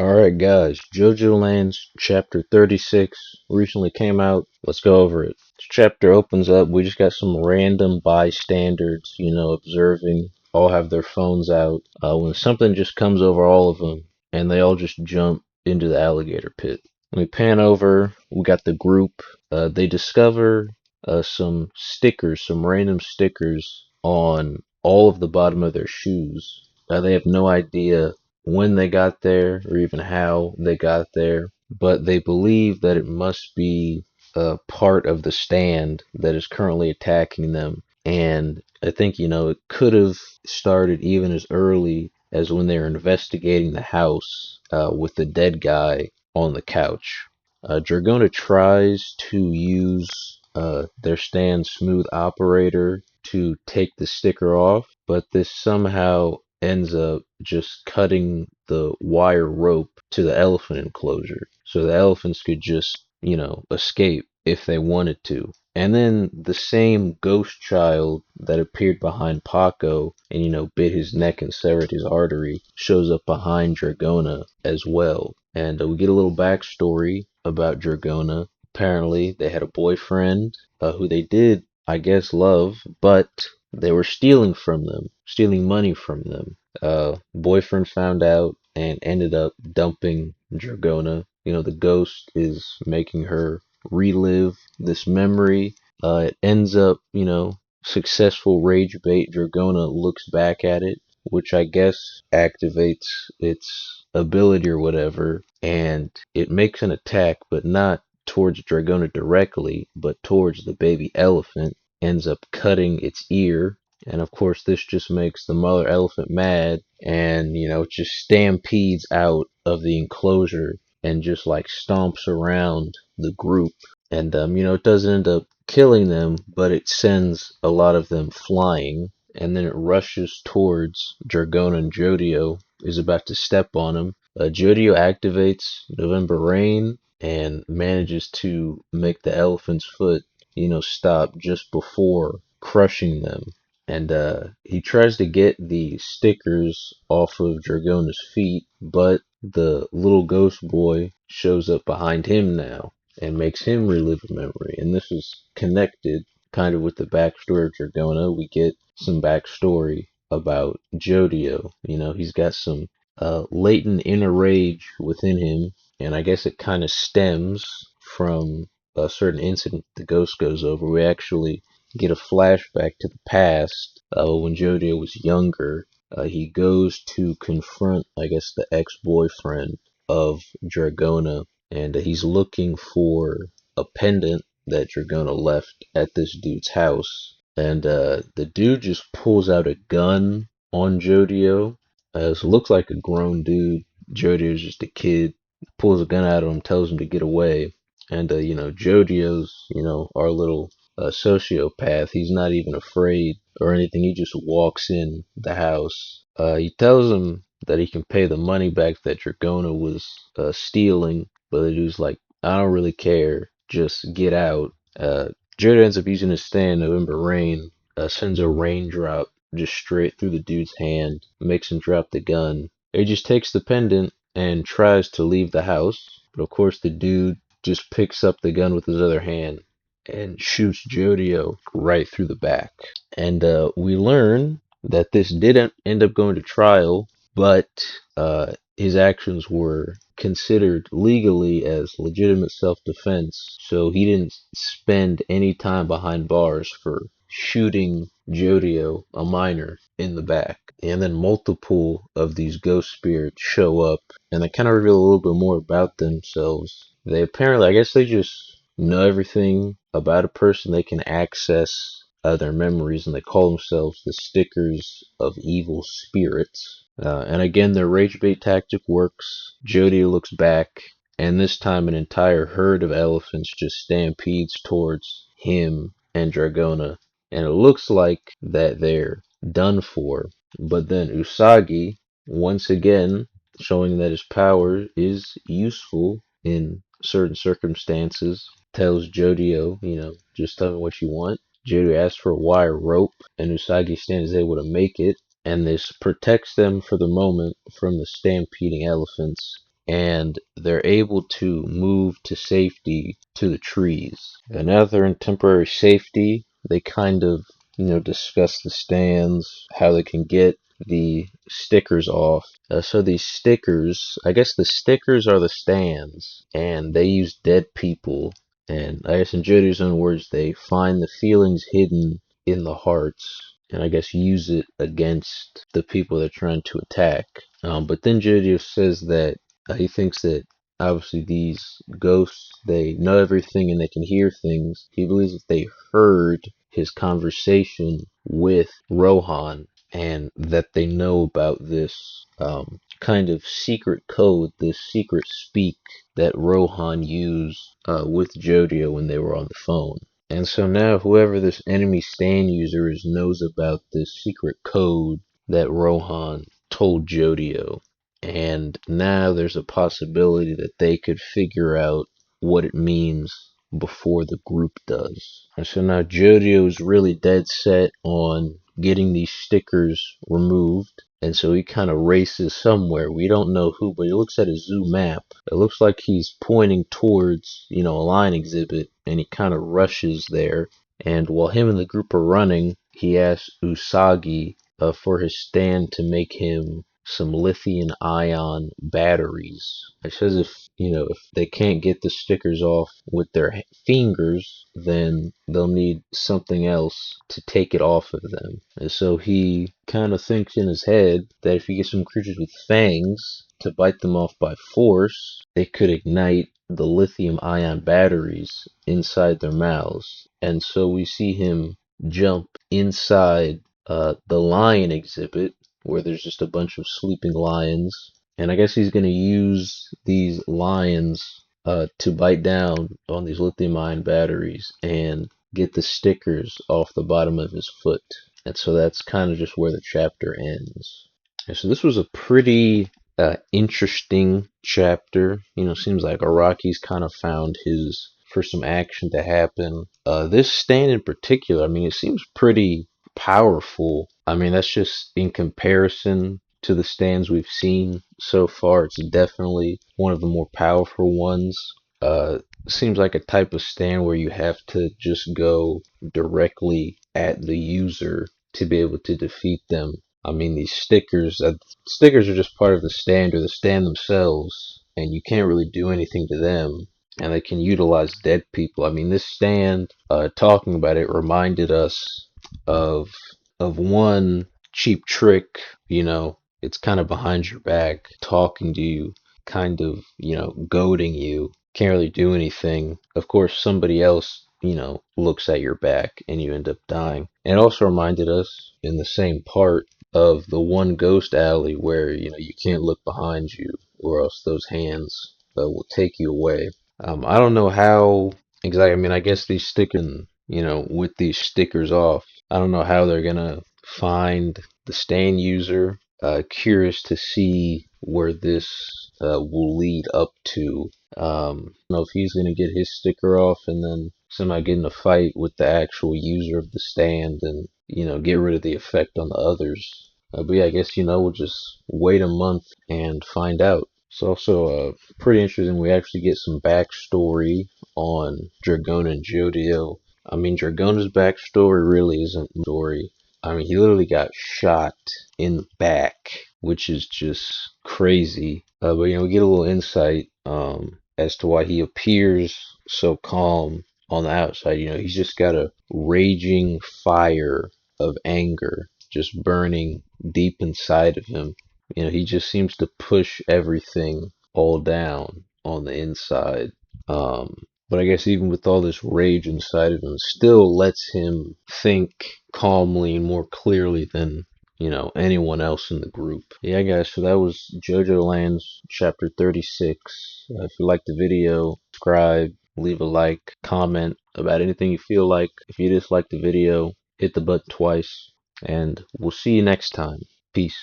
Alright, guys, JOJOLands Chapter 36 recently came out. Let's go over it. This chapter opens up. We just got some random bystanders, observing, all have their phones out. When something just comes over all of them, and they all just jump into the alligator pit. When we pan over, we got the group. They discover some stickers, some random stickers on all of the bottom of their shoes. They have no idea when they got there or even how they got there, but they believe that it must be a part of the stand that is currently attacking them. And I think, it could have started even as early as when they were investigating the house with the dead guy on the couch. Dragona tries to use their stand smooth operator to take the sticker off, but this somehow ends up just cutting the wire rope to the elephant enclosure. So the elephants could just, escape if they wanted to. And then the same ghost child that appeared behind Paco and, bit his neck and severed his artery shows up behind Dragona as well. And we get a little backstory about Dragona. Apparently, they had a boyfriend who they did, I guess, love, but they were stealing from them, stealing money from them. Boyfriend found out and ended up dumping Dragona. The ghost is making her relive this memory. It ends up, successful rage bait. Dragona looks back at it, which I guess activates its ability or whatever, and it makes an attack, but not towards Dragona directly, but towards the baby elephant, ends up cutting its ear. And of course, this just makes the mother elephant mad, and it just stampedes out of the enclosure and just like stomps around the group. And it doesn't end up killing them, but it sends a lot of them flying. And then it rushes towards Dragona, and Jodio is about to step on him. Jodio activates November Rain and manages to make the elephant's foot, stop just before crushing them. And he tries to get the stickers off of Dragona's feet, but the little ghost boy shows up behind him now and makes him relive a memory. And this is connected kind of with the backstory of Dragona. We get some backstory about Jodio. He's got some latent inner rage within him, and I guess it kind of stems from a certain incident the ghost goes over. We actually get a flashback to the past when Jodio was younger. He goes to confront, I guess, the ex-boyfriend of Dragona, and he's looking for a pendant that Dragona left at this dude's house. And the dude just pulls out a gun on Jodio. So it looks like a grown dude. Jodio's just a kid. Pulls a gun out of him, tells him to get away. And, Jodio's, our little sociopath. He's not even afraid or anything. He just walks in the house. He tells him that he can pay the money back that Dragona was stealing, but the dude's like, I don't really care. Just get out. Jodio ends up using his stand, November Rain, sends a raindrop just straight through the dude's hand, makes him drop the gun. He just takes the pendant and tries to leave the house, but of course the dude just picks up the gun with his other hand and shoots Jodio right through the back. And we learn that this didn't end up going to trial, but his actions were considered legally as legitimate self-defense, so he didn't spend any time behind bars for shooting Jodio, a minor, in the back. And then multiple of these ghost spirits show up, and they kind of reveal a little bit more about themselves. They apparently, I guess they just know everything about a person. They can access their memories, and they call themselves the Stickers of Evil Spirits. And again, their rage bait tactic works. Jodio looks back, and this time an entire herd of elephants just stampedes towards him and Dragona. And it looks like that they're done for. But then Usagi, once again, showing that his power is useful in certain circumstances, tells Jodio, just tell me what you want. Jodio asks for a wire rope, and Usagi stand is able to make it, and this protects them for the moment from the stampeding elephants. and they're able to move to safety to the trees. And now they're in temporary safety. They kind of, discuss the stands, how they can get the stickers off. So these stickers, I guess the stickers are the stands, and they use dead people. And I guess in Jody's own words, they find the feelings hidden in the hearts, and I guess use it against the people they're trying to attack. But then Jojo says that he thinks that obviously these ghosts, they know everything and they can hear things. He believes that they heard his conversation with Rohan, and that they know about this kind of secret code, this secret speak that Rohan used with Jodio when they were on the phone. And so now whoever this enemy stand user is knows about this secret code that Rohan told Jodio. And now there's a possibility that they could figure out what it means before the group does. And so now Jodio's really dead set on getting these stickers removed. And so he kind of races somewhere. We don't know who, but he looks at his zoo map. It looks like he's pointing towards, a line exhibit, and he kind of rushes there. And while him and the group are running, he asks Usagi for his stand to make him some lithium ion batteries. It says if they can't get the stickers off with their fingers, then they'll need something else to take it off of them. And so he kind of thinks in his head that if you get some creatures with fangs to bite them off by force, they could ignite the lithium ion batteries inside their mouths. And so we see him jump inside the lion exhibit, where there's just a bunch of sleeping lions. And I guess he's going to use these lions to bite down on these lithium ion batteries and get the stickers off the bottom of his foot. And so that's kind of just where the chapter ends. And so this was a pretty interesting chapter. Seems like Araki's kind of found his for some action to happen. This stand in particular, it seems pretty powerful. That's just in comparison to the stands we've seen so far. It's definitely one of the more powerful ones. Seems like a type of stand where you have to just go directly at the user to be able to defeat them. These stickers are just part of the stand or the stand themselves, and you can't really do anything to them. And they can utilize dead people. This stand, talking about it, reminded us of one cheap trick. It's kind of behind your back, talking to you, kind of, goading you. Can't really do anything. Of course, somebody else, looks at your back and you end up dying. And it also reminded us in the same part of the one ghost alley where, you can't look behind you or else those hands will take you away. I don't know how exactly. I guess these stickers, with these stickers off, I don't know how they're gonna find the stand user. Curious to see where this will lead up to. I don't know if he's gonna get his sticker off and then somehow get in a fight with the actual user of the stand and get rid of the effect on the others. But yeah, I guess we'll just wait a month and find out. It's also pretty interesting. We actually get some backstory on Dragona and Jodio. Dragona's backstory really isn't story. He literally got shot in the back, which is just crazy. But we get a little insight as to why he appears so calm on the outside. He's just got a raging fire of anger just burning deep inside of him. He just seems to push everything all down on the inside. But I guess even with all this rage inside of him, still lets him think calmly and more clearly than, anyone else in the group. Yeah, guys, so that was JoJoLands chapter 36. If you liked the video, subscribe, leave a like, comment about anything you feel like. If you dislike the video, hit the button twice, and we'll see you next time. Peace.